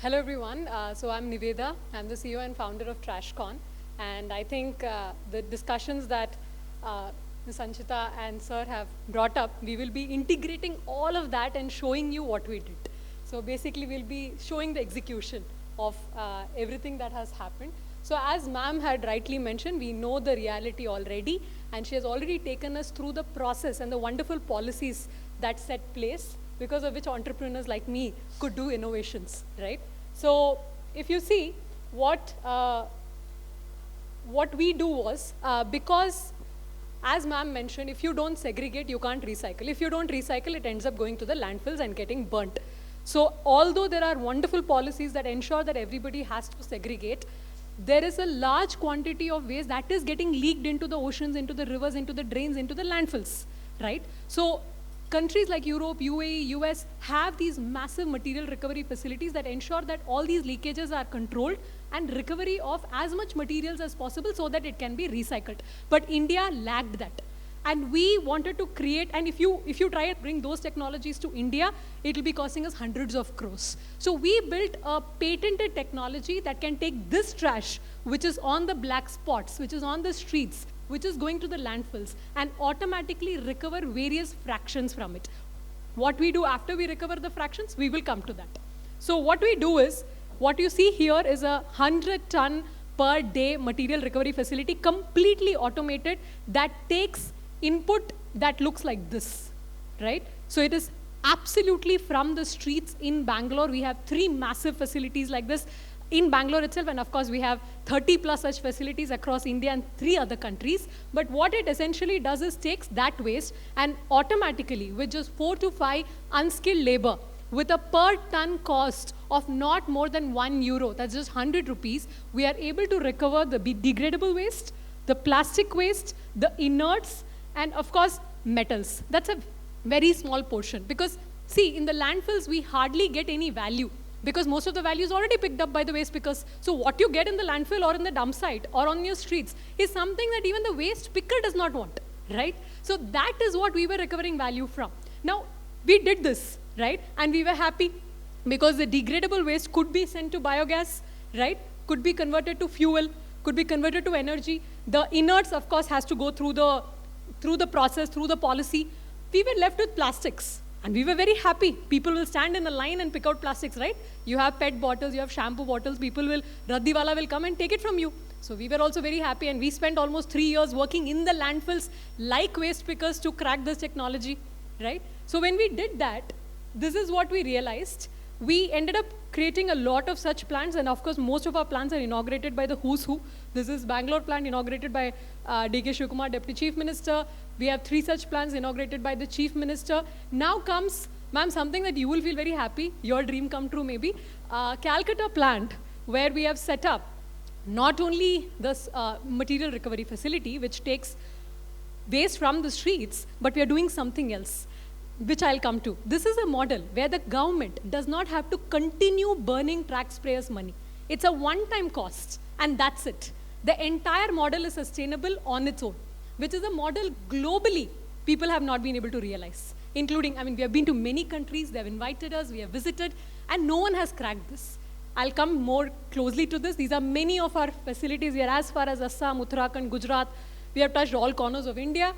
Hello everyone. So I'm Niveda. I'm the CEO and founder of TrashCon. And I think the discussions that Ms. Sanchita and Sir have brought up, we will be integrating all of that and showing you what we did. So basically we'll be showing the execution of everything that has happened. So as ma'am had rightly mentioned, we know the reality already, and she has already taken us through the process and the wonderful policies that set place, because of which entrepreneurs like me could do innovations, right? So if you see what we do was, because as ma'am mentioned, if you don't segregate, you can't recycle. If you don't recycle, it ends up going to the landfills and getting burnt. So although there are wonderful policies that ensure that everybody has to segregate, there is a large quantity of waste that is getting leaked into the oceans, into the rivers, into the drains, into the landfills, right? So countries like Europe, UAE, US have these massive material recovery facilities that ensure that all these leakages are controlled and recovery of as much materials as possible so that it can be recycled. But India lacked that. And we wanted to create, and if you try and bring those technologies to India, it will be costing us hundreds of crores. So we built a patented technology that can take this trash, which is on the black spots, which is on the streets, which is going to the landfills, and automatically recover various fractions from it. What we do after we recover the fractions, we will come to that. So what we do is, what you see here is a 100-ton per day material recovery facility, completely automated, that takes input that looks like this, right? So it is absolutely from the streets in Bangalore. We have 3 massive facilities like this in Bangalore itself, and of course we have 30 plus such facilities across India and 3 other countries. But what it essentially does is takes that waste and automatically, with just 4 to 5 unskilled labor, with a per ton cost of not more than €1, that's just 100 rupees, we are able to recover the degradable waste, the plastic waste, the inerts, and of course metals. That's a very small portion, because see, in the landfills we hardly get any value, because most of the value is already picked up by the waste pickers. So what you get in the landfill or in the dump site or on your streets is something that even the waste picker does not want, right? So that is what we were recovering value from. Now, we did this, right? And we were happy because the degradable waste could be sent to biogas, right? Could be converted to fuel, could be converted to energy. The inerts, of course, has to go through the process, through the policy. We were left with plastics. And we were very happy. People will stand in a line and pick out plastics, right? You have PET bottles, you have shampoo bottles, Raddiwala will come and take it from you. So we were also very happy, and we spent almost 3 years working in the landfills like waste pickers to crack this technology, right? So when we did that, this is what we realized. We ended up creating a lot of such plants, and of course most of our plants are inaugurated by the who's who. This is Bangalore plant inaugurated by D.K. Shivkumar, Deputy Chief Minister. We have 3 such plants inaugurated by the Chief Minister. Now comes, ma'am, something that you will feel very happy, your dream come true maybe, Calcutta plant, where we have set up not only this material recovery facility, which takes waste from the streets, but we are doing something else, which I'll come to. This is a model where the government does not have to continue burning taxpayers' money. It's a one-time cost, and that's it. The entire model is sustainable on its own, which is a model globally people have not been able to realize, including, I mean, we have been to many countries, they have invited us, we have visited, and no one has cracked this. I'll come more closely to this. These are many of our facilities. We are as far as Assam, Uttarakhand, Gujarat. We have touched all corners of India.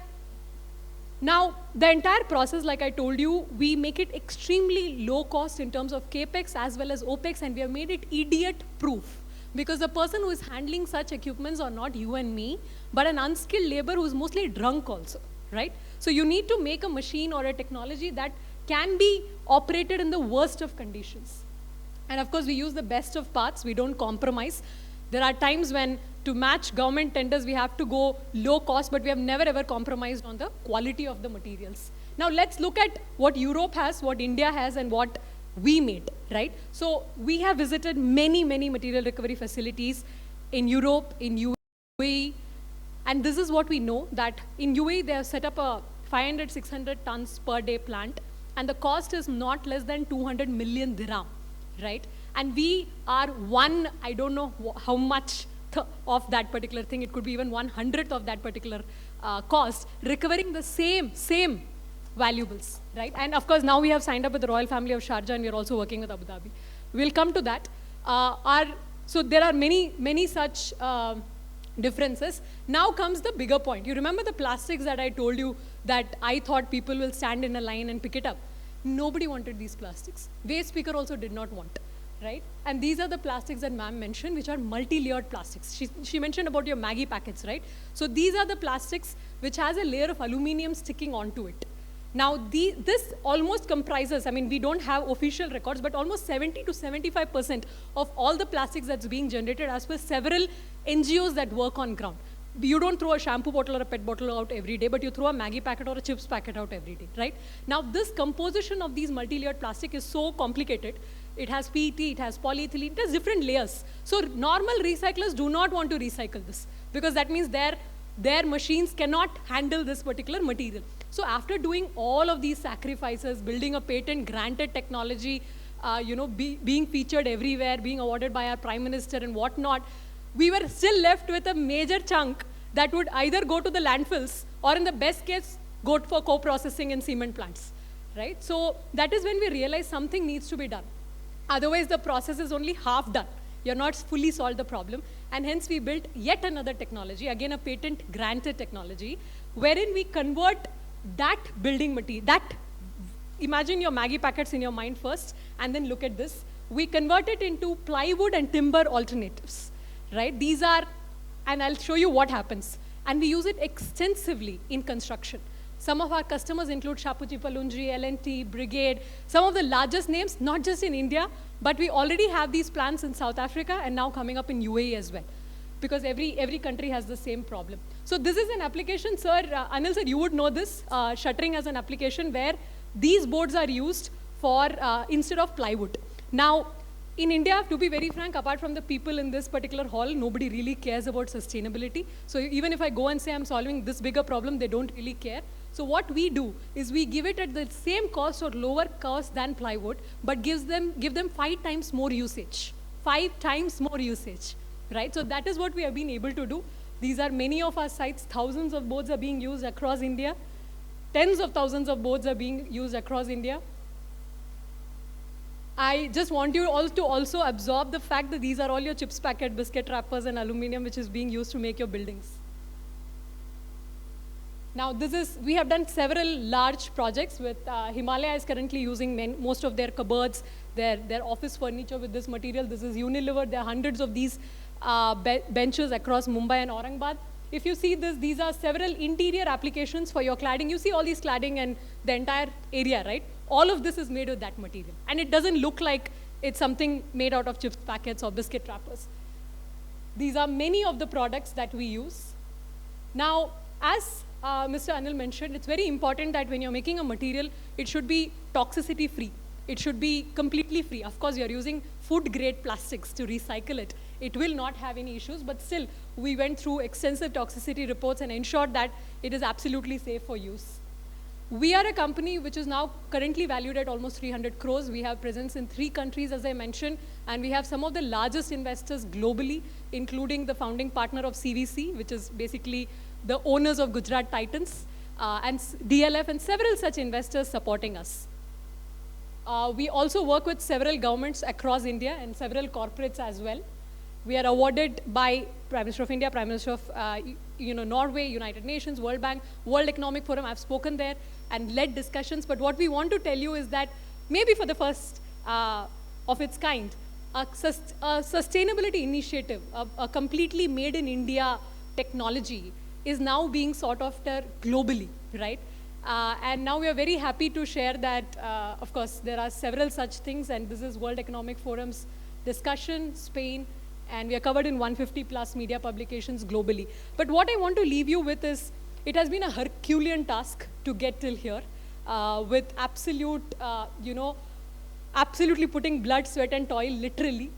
Now, the entire process, like I told you, we make it extremely low cost in terms of CAPEX as well as OPEX, and we have made it idiot-proof. Because the person who is handling such equipments are not you and me, but an unskilled labor who is mostly drunk also, right? So you need to make a machine or a technology that can be operated in the worst of conditions. And of course, we use the best of parts. We don't compromise. There are times when, to match government tenders, we have to go low cost, but we have never ever compromised on the quality of the materials. Now let's look at what Europe has, what India has, and what we made, right? So we have visited many, many material recovery facilities in Europe, in UAE, and this is what we know, that in UAE they have set up a 500, 600 tons per day plant, and the cost is not less than 200 million dirham, right? And we are one, I don't know how much of that particular thing, it could be even 1/100th of that particular cost, recovering the same valuables, right? And of course, now we have signed up with the Royal Family of Sharjah, and we are also working with Abu Dhabi. We'll come to that. So there are many such differences. Now comes the bigger point. You remember the plastics that I told you that I thought people will stand in a line and pick it up? Nobody wanted these plastics. Waste speaker also did not want, right? And these are the plastics that ma'am mentioned, which are multi-layered plastics. She mentioned about your Maggie packets, right? So these are the plastics which has a layer of aluminum sticking onto it. Now, this almost comprises, I mean, we don't have official records, but almost 70 to 75% of all the plastics that's being generated as per several NGOs that work on ground. You don't throw a shampoo bottle or a pet bottle out every day, but you throw a Maggie packet or a chips packet out every day, right? Now, this composition of these multi-layered plastic is so complicated. It has PET, it has polyethylene, it has different layers. So normal recyclers do not want to recycle this because that means their machines cannot handle this particular material. So after doing all of these sacrifices, building a patent-granted technology, being featured everywhere, being awarded by our Prime Minister and whatnot, we were still left with a major chunk that would either go to the landfills or in the best case, go for co-processing in cement plants, right? So that is when we realized something needs to be done. Otherwise, the process is only half done. You're not fully solved the problem. And hence, we built yet another technology, again, a patent-granted technology, wherein we convert that building material, imagine your Maggie packets in your mind first, and then look at this. We convert it into plywood and timber alternatives, right? These are, and I'll show you what happens. And we use it extensively in construction. Some of our customers include Shapoorji Pallonji, L&T, Brigade, some of the largest names, not just in India, but we already have these plants in South Africa and now coming up in UAE as well, because every country has the same problem. So this is an application, sir, Anil sir, you would know this, shuttering as an application where these boards are used for, instead of plywood. Now, in India, to be very frank, apart from the people in this particular hall, nobody really cares about sustainability. So even if I go and say I'm solving this bigger problem, they don't really care. So what we do is we give it at the same cost or lower cost than plywood, but give them 5 times more usage. 5 times more usage, right? So that is what we have been able to do. These are many of our sites. Thousands of boards are being used across India. Tens of thousands of boards are being used across India. I just want you all to also absorb the fact that these are all your chips packet, biscuit wrappers, and aluminum, which is being used to make your buildings. Now, we have done several large projects with Himalaya is currently using most of their cupboards, their office furniture with this material. This is Unilever. There are hundreds of these benches across Mumbai and Aurangabad. If you see this, these are several interior applications for your cladding. You see all these cladding and the entire area, right? All of this is made with that material. And it doesn't look like it's something made out of chips packets or biscuit wrappers. These are many of the products that we use. Now, as Mr. Anil mentioned, it's very important that when you're making a material, it should be toxicity free. It should be completely free. Of course, you're using food grade plastics to recycle it. It will not have any issues, but still, we went through extensive toxicity reports and ensured that it is absolutely safe for use. We are a company which is now currently valued at almost 300 crores. We have presence in 3 countries, as I mentioned, and we have some of the largest investors globally, including the founding partner of CVC, which is basically the owners of Gujarat Titans, and DLF, and several such investors supporting us. We also work with several governments across India and several corporates as well. We are awarded by Prime Minister of India, Prime Minister of Norway, United Nations, World Bank, World Economic Forum. I've spoken there and led discussions. But what we want to tell you is that maybe for the first of its kind, a sustainability initiative, a completely made in India technology is now being sought after globally, right? And now we are very happy to share that, of course, there are several such things, and this is World Economic Forum's discussion, Spain, and we are covered in 150 plus media publications globally. But what I want to leave you with is, it has been a Herculean task to get till here, with absolutely putting blood, sweat, and toil, literally,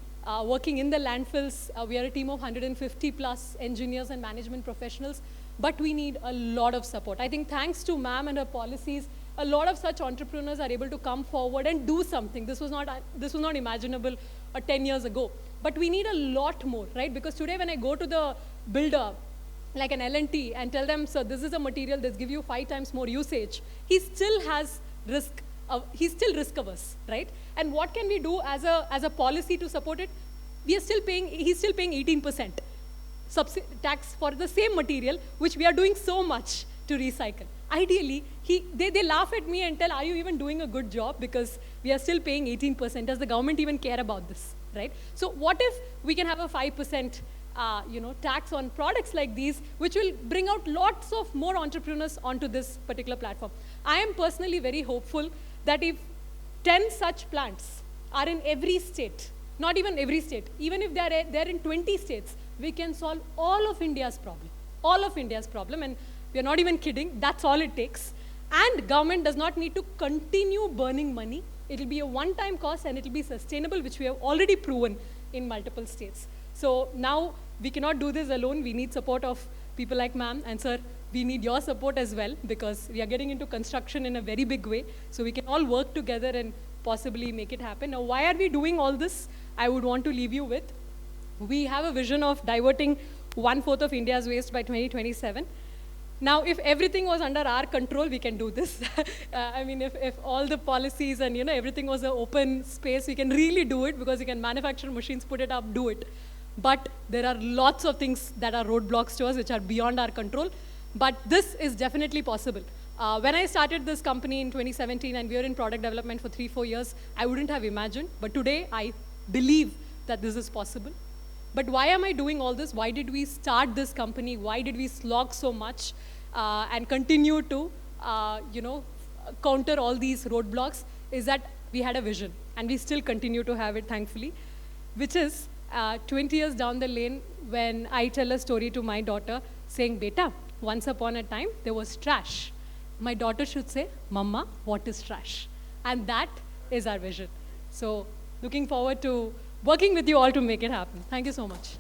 working in the landfills. We are a team of 150 plus engineers and management professionals, but we need a lot of support. I think thanks to ma'am and her policies, a lot of such entrepreneurs are able to come forward and do something. This was not imaginable 10 years ago. But we need a lot more, right? Because today when I go to the builder, like an L&T, and tell them, so this is a material that's give you 5 times more usage, he still has risk he's still risk averse, right? And what can we do as a policy to support it? He's still paying 18% tax for the same material, which we are doing so much to recycle. Ideally, they laugh at me and tell, are you even doing a good job? Because we are still paying 18%. Does the government even care about this, right? So what if we can have a 5% tax on products like these, which will bring out lots of more entrepreneurs onto this particular platform? I am personally very hopeful that if 10 such plants are in every state, not even every state, even if they're in 20 states, we can solve all of India's problem. All of India's problem, and we're not even kidding, that's all it takes. And government does not need to continue burning money. It'll be a one-time cost and it'll be sustainable, which we have already proven in multiple states. So now we cannot do this alone. We need support of people like ma'am, and sir, we need your support as well, because we are getting into construction in a very big way. So we can all work together and possibly make it happen. Now, why are we doing all this? I would want to leave you with, we have a vision of diverting 1/4 of India's waste by 2027. Now, if everything was under our control, we can do this. I mean, if all the policies and everything was an open space, we can really do it, because you can manufacture machines, put it up, do it. But there are lots of things that are roadblocks to us, which are beyond our control. But this is definitely possible. When I started this company in 2017, and we were in product development for 3-4 years, I wouldn't have imagined. But today, I believe that this is possible. But why am I doing all this? Why did we start this company? Why did we slog so much and continue to, counter all these roadblocks? Is that we had a vision, and we still continue to have it, thankfully, which is 20 years down the lane, when I tell a story to my daughter saying, "Beta, once upon a time, there was trash." My daughter should say, "Mama, what is trash?" And that is our vision. So looking forward to working with you all to make it happen. Thank you so much.